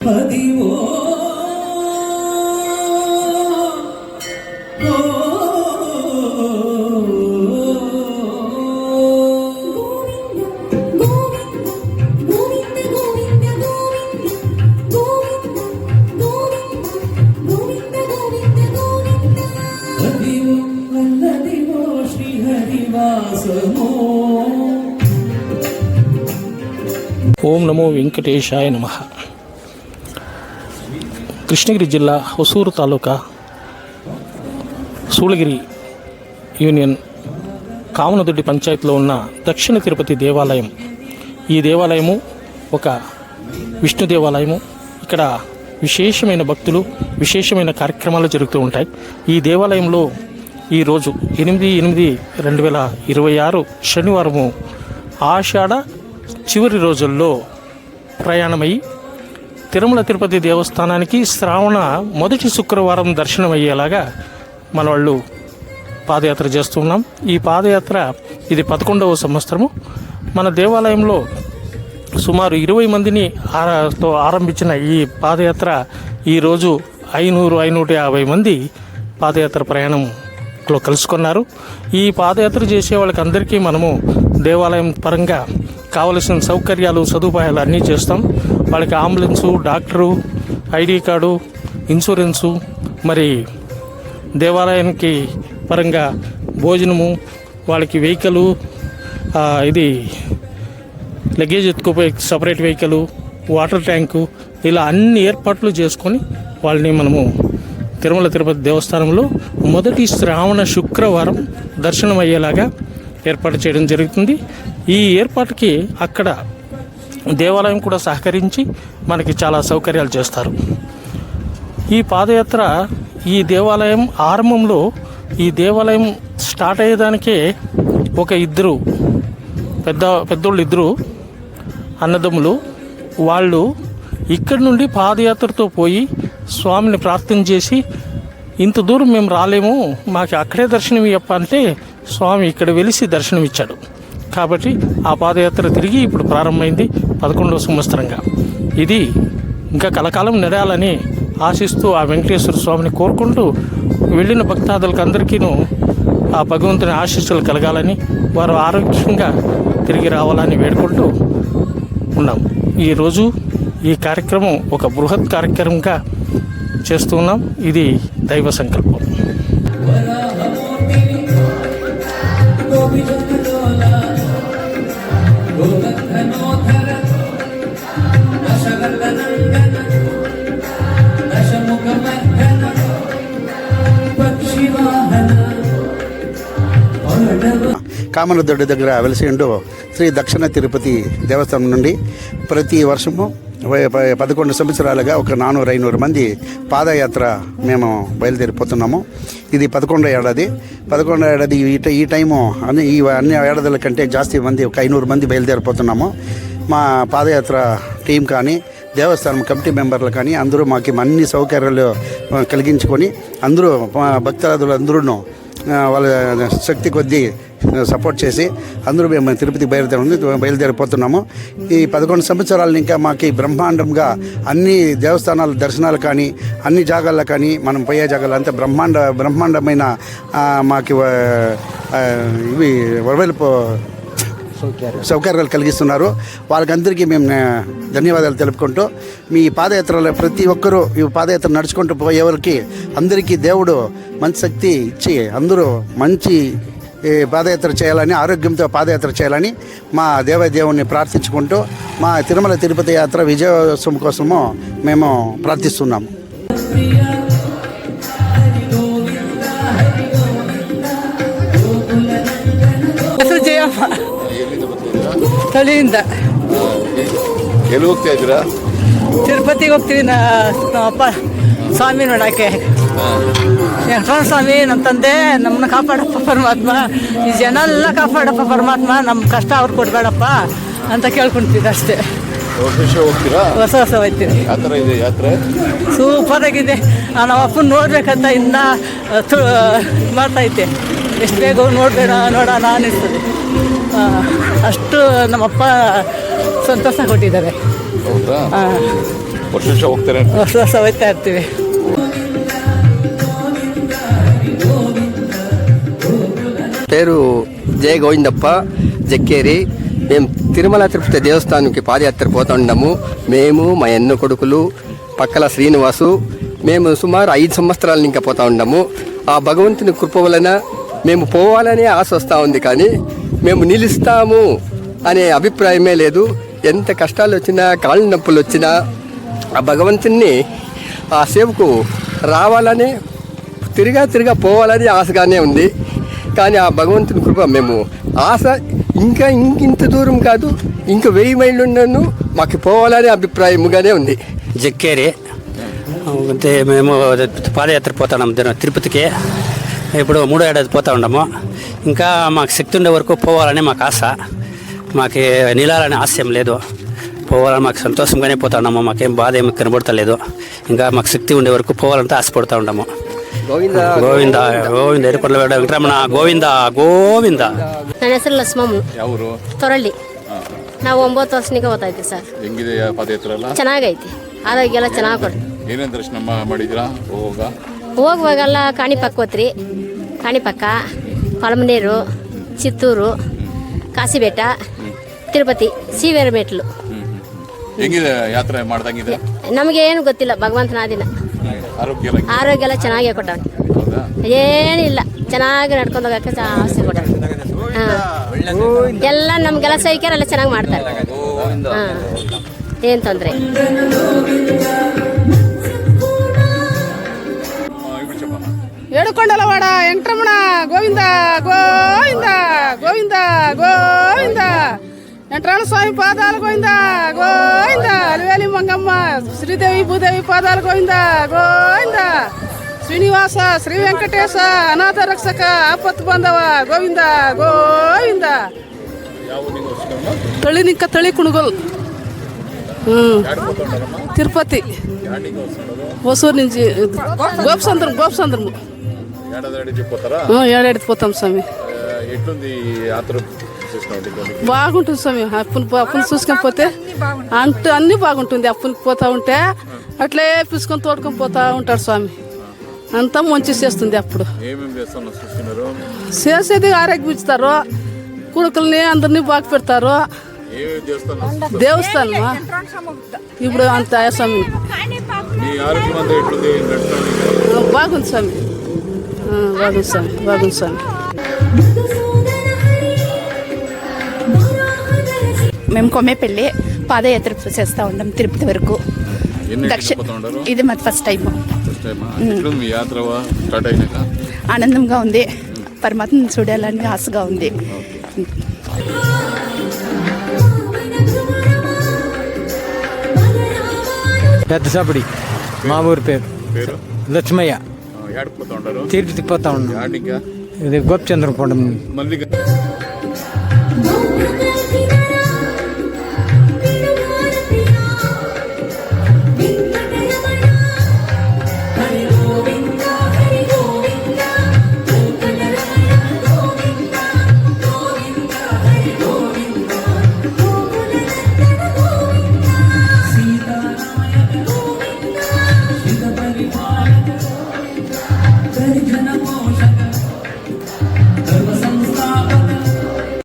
ఓం నమో వెంకటేశాయ నమః. కృష్ణగిరి జిల్లా హొసూరు తాలూకా సూళగిరి యూనియన్ కామనదొడ్డి పంచాయతీలో ఉన్న దక్షిణ తిరుపతి దేవాలయం. ఈ దేవాలయము ఒక విష్ణు దేవాలయము. ఇక్కడ విశేషమైన భక్తులు, విశేషమైన కార్యక్రమాలు జరుగుతూ ఉంటాయి. ఈ దేవాలయంలో ఈరోజు 8/8/2026 శనివారము ఆషాఢ చివరి రోజుల్లో ప్రయాణమై తిరుమల తిరుపతి దేవస్థానానికి శ్రావణ మొదటి శుక్రవారం దర్శనం అయ్యేలాగా మన వాళ్ళు పాదయాత్ర చేస్తున్నాం. ఈ పాదయాత్ర ఇది 11వ సంవత్సరము. మన దేవాలయంలో సుమారు 20 మందిని ఆరంభించిన ఈ పాదయాత్ర ఈరోజు 500-550 మంది పాదయాత్ర ప్రయాణంలో కలుసుకున్నారు. ఈ పాదయాత్ర చేసే వాళ్ళకి అందరికీ మనము దేవాలయం పరంగా కావలసిన సౌకర్యాలు, సదుపాయాలు అన్నీ చేస్తాం. వాళ్ళకి ambulance, doctor, ID card, insurance, మరి దేవాలయానికి పరంగా భోజనము, వాళ్ళకి వెహికలు, ఇది లగేజ్ ఎత్తుకుపోయే సపరేట్ వెహికలు, వాటర్ ట్యాంకు, ఇలా అన్ని ఏర్పాట్లు చేసుకొని వాళ్ళని మనము తిరుమల తిరుపతి దేవస్థానంలో మొదటి శ్రావణ శుక్రవారం దర్శనం అయ్యేలాగా ఏర్పాటు చేయడం జరుగుతుంది. ఈ ఏర్పాటుకి అక్కడ దేవాలయం కూడా సహకరించి మనకి చాలా సౌకర్యాలు చేస్తారు. ఈ పాదయాత్ర ఈ దేవాలయం ఆరంభంలో ఈ దేవాలయం స్టార్ట్ అయ్యేదానికే ఒక పెద్దోళ్ళు ఇద్దరు అన్నదమ్ములు వాళ్ళు ఇక్కడి నుండి పాదయాత్రతో పోయి స్వామిని ప్రార్థన చేసి, ఇంత దూరం మేము రాలేము, మాకు అక్కడే దర్శనం ఇవ్వప్ప అంటే స్వామి ఇక్కడ వెలిసి దర్శనం ఇచ్చాడు. కాబట్టి ఆ పాదయాత్ర తిరిగి ఇప్పుడు ప్రారంభమైంది 11వ సంవత్సరంగా. ఇది ఇంకా కలకాలం నడయాలని ఆశిస్తూ ఆ వెంకటేశ్వర స్వామిని కోరుకుంటూ వెళ్ళిన భక్తాదులకు అందరికీను ఆ భగవంతుని ఆశీస్సులు కలగాలని, వారు ఆరోగ్యంగా తిరిగి రావాలని వేడుకుంటూ ఉన్నాం. ఈరోజు ఈ కార్యక్రమం ఒక బృహత్ కార్యక్రమంగా చేస్తున్నాం. ఇది దైవ సంకల్పం. కామనదొడ్డి దగ్గర వెలిసిండు శ్రీ దక్షిణ తిరుపతి దేవస్థానం నుండి ప్రతి వర్షము 11 సంవత్సరాలుగా ఒక 400-500 మంది పాదయాత్ర మేము బయలుదేరిపోతున్నాము. ఇది 11వ ఏడాది. 11వ ఏడాది ఈ టైము అన్ని ఏడాదుల కంటే జాస్తి మంది, ఒక 500 మంది బయలుదేరిపోతున్నాము. మా పాదయాత్ర టీం కానీ, దేవస్థానం కమిటీ మెంబర్లు కానీ అందరూ మాకు అన్ని సౌకర్యాలు కలిగించుకొని అందరూ భక్తులు అందరూ వాళ్ళ శక్తి కొద్దీ సపోర్ట్ చేసి అందరూ మేము తిరుపతి బయలుదేరిపోతున్నాము. ఈ 11 సంవత్సరాలు ఇంకా మాకు బ్రహ్మాండంగా అన్ని దేవస్థానాల దర్శనాలు కానీ, అన్ని జాగాల్లో కానీ, మనం పోయే జాగాలు అంతా బ్రహ్మాండమైన మాకు ఇవి సౌకర్యాలు కలిగిస్తున్నారు. వాళ్ళకందరికీ మేము ధన్యవాదాలు తెలుపుకుంటూ, మీ పాదయాత్రలో ప్రతి ఒక్కరూ ఈ పాదయాత్ర నడుచుకుంటూ పోయేవారికి అందరికీ దేవుడు మంచి శక్తి ఇచ్చి అందరూ మంచి పాదయాత్ర చేయాలని, ఆరోగ్యంతో పాదయాత్ర చేయాలని మా దేవదేవుని ప్రార్థించుకుంటూ మా తిరుమల తిరుపతి యాత్ర విజయోత్సవం కోసము మేము ప్రార్థిస్తున్నాము. ತಳಿಯಿಂದ ಎಲ್ಲಿ ಹೋಗ್ತಾ ಇದ್ದೀರಾ? ತಿರುಪತಿಗೆ ಹೋಗ್ತೀವಿ. ನಮ್ಮಪ್ಪ ಸ್ವಾಮಿ ನೋಡೋಕ್ಕೆ. ವೆಂಕಟರಮಣ ಸ್ವಾಮಿ ನಮ್ಮ ತಂದೆ, ನಮ್ಮನ್ನ ಕಾಪಾಡಪ್ಪ ಪರಮಾತ್ಮ, ಈ ಜನ ಎಲ್ಲ ಕಾಪಾಡಪ್ಪ ಪರಮಾತ್ಮ, ನಮ್ಮ ಕಷ್ಟ ಅವ್ರು ಕೊಡಬೇಡಪ್ಪ ಅಂತ ಕೇಳ್ಕೊಂತೀವಿ ಅಷ್ಟೇ. ವರ್ಷ ಹೋಗ್ತೀರಾ? ಹೊಸ ಹೋಗ್ತೀವಿ. ಯಾವ ಥರ ಇದೆ ಯಾತ್ರೆ? ಸೂಪರಾಗಿದೆ. ನಮ್ಮ ಅಪ್ಪನ ನೋಡ್ಬೇಕಂತ ಇನ್ನೂ ಮಾಡ್ತೈತೆ. ಎಷ್ಟು ಬೇಗ ನೋಡೋಣ ಅನ್ನಿಸ್ತದೆ. ಅಷ್ಟು ನಮ್ಮಪ್ಪ ಸಂತೋಷ ಕೊಟ್ಟಿದ್ದಾರೆ. ಹೌದಾ? ವರ್ಷ ಹೋಗ್ತಾರೆ ಹೊಸ ಹೊಸ ಹೋಗ್ತಾ ಇರ್ತೀವಿ. పేరు జయ గోవిందప్ప జక్కేరి. మేము తిరుమల తిరుపతి దేవస్థానంకి పాదయాత్ర పోతా ఉన్నాము. మేము మా ఎన్నో కొడుకులు పక్కల శ్రీనివాసు మేము సుమారు 5 సంవత్సరాలు ఇంకా పోతా ఉన్నాము. ఆ భగవంతుని కృప వలన మేము పోవాలనే ఆశ వస్తూ ఉంది, కానీ మేము నిలుస్తాము అనే అభిప్రాయమే లేదు. ఎంత కష్టాలు వచ్చినా కాళ్ళ నొప్పులు వచ్చినా ఆ భగవంతుని ఆ సేవకు రావాలని తిరిగా పోవాలని ఆశగానే ఉంది. కానీ ఆ భగవంతుని కృప మేము ఆశ ఇంత దూరం కాదు, ఇంకా 1000 మైళ్ళు ఉన్నాను మాకు పోవాలనే అభిప్రాయముగానే ఉంది. జక్కేరి అంటే మేము పాదయాత్ర పోతున్నాం తిరుపతికి. ఇప్పుడు 3వ ఏడాది పోతా ఉన్నాము. ఇంకా మాకు శక్తి ఉండే వరకు పోవాలని మాకు ఆశ. మాకు నిలాలనే ఆశయం లేదు. పోవాలని మాకు సంతోషంగానే పోతా ఉన్నాము. మాకేం బాధ ఏమి కనబడతలేదు. ఇంకా మాకు శక్తి ఉండే వరకు పోవాలంటే ఆశపడుతూ ఉన్నాము. గోవింద గోవింద గోవింద ఎరుకొండ వెంకటరಮಣ ಗೋವಿಂದ ಗೋವಿಂದ. ನನ್ನ ಹೆಸರು ಲಕ್ಷ್ಮಮ್ಮ, ಯಾವರು ತೊರಳ್ಳಿ. ನಾವು 9 ವರ್ಷನಿಗೆ ಹೋಗ್ತಾ ಇದ್ದೀವಿ ಸರ್. ಹೆಂಗಿದೆ ಪಾದಯಾತ್ರೆ ಎಲ್ಲ? ಚೆನ್ನಾಗೈತಿ, ಆರೋಗ್ಯ ಎಲ್ಲ ಚೆನ್ನಾಗಿ ಕೊಡ್ರಿ. ಏನೇನು ದರ್ಶನ ಮಾಡಿದ್ರಾ ಹೋಗುವಾಗೆಲ್ಲ ಕಾಣಿಪಕ್ಕೋತ್ರಿ, ಕಾಣಿಪಕ್ಕ, ಪಳಮನೇರು, ಚಿತ್ತೂರು, ಕಾಸಿಬೆಟ್ಟ, ತಿರುಪತಿ, ಸೀವೇರ ಮೆಟ್ಲು. ಹೆಂಗಿದೆ ಯಾತ್ರೆ ಮಾಡ್ದಂಗಿದೆ? ನಮಗೆ ಏನು ಗೊತ್ತಿಲ್ಲ, ಭಗವಂತನ ದಿನ ಆರೋಗ್ಯ ಎಲ್ಲ ಚೆನ್ನಾಗೇ ಕೊಟ್ಟವನು. ಏನಿಲ್ಲ, ಚೆನ್ನಾಗಿ ನಡ್ಕೊಂಡು ಹೋಗಕ್ಕೆ ಆಸೆ ಕೊಟ್ಟವನು. ಹಾಂ, ಎಲ್ಲ ನಮಗೆಲ್ಲ ಸೈಕ್ಯರೆಲ್ಲ ಚೆನ್ನಾಗಿ ಮಾಡ್ತಾರೆ. ಹಾಂ, ಏನು ತೊಂದರೆ. ఏడుకొండలవాడ వెంకటరమణ గోవింద గోవింద గోవింద గోవింద. వెంకటరమణ స్వామి పాదాలు గోవింద గోవింద. అలివేలి మంగమ్మ శ్రీదేవి భూదేవి పాదాలు గోవింద గోవింద. శ్రీనివాస శ్రీ వెంకటేశ అనాథ రక్షక ఆపత్తు బాంధవ గోవింద గోవింద. తొలినిక్క తొలి కుణుగోలు తిరుపతి ಹೊಸೂರು నుంచి గోపసంద్రము ఏడాడికి పోతాం స్వామి. బాగుంటుంది స్వామి. అప్పుని చూసుకొని పోతే అన్నీ బాగుంటుంది. అప్పునికి పోతా ఉంటే అట్లే పిసుకొని తోడుకొని పోతా ఉంటాడు స్వామి. అంతా మంచి చేస్తుంది. అప్పుడు చేసేది ఆరోగ్యం ఇస్తారు, కొడుకుల్ని అందరినీ బాగా పెడతారు. దేవస్థానమా ఇప్పుడు అంత స్వామి బాగుంది స్వామి. బాగుంది స్వామి, బాగుంది స్వామి. మేము కొమ్మేపల్లి పాదయాత్ర చేస్తూ ఉంటాం తిరుపతి వరకు. ఇది మాది ఫస్ట్ టైం. ఆనందంగా ఉంది, పరమాత్మను చూడాలని ఆశగా ఉంది. పెద్ద సపడి మా ఊరి పేరు లక్ష్మయ్య. తిరుపతికి పోతా ఉన్నాం. ఇది గోపచంద్రకొండ.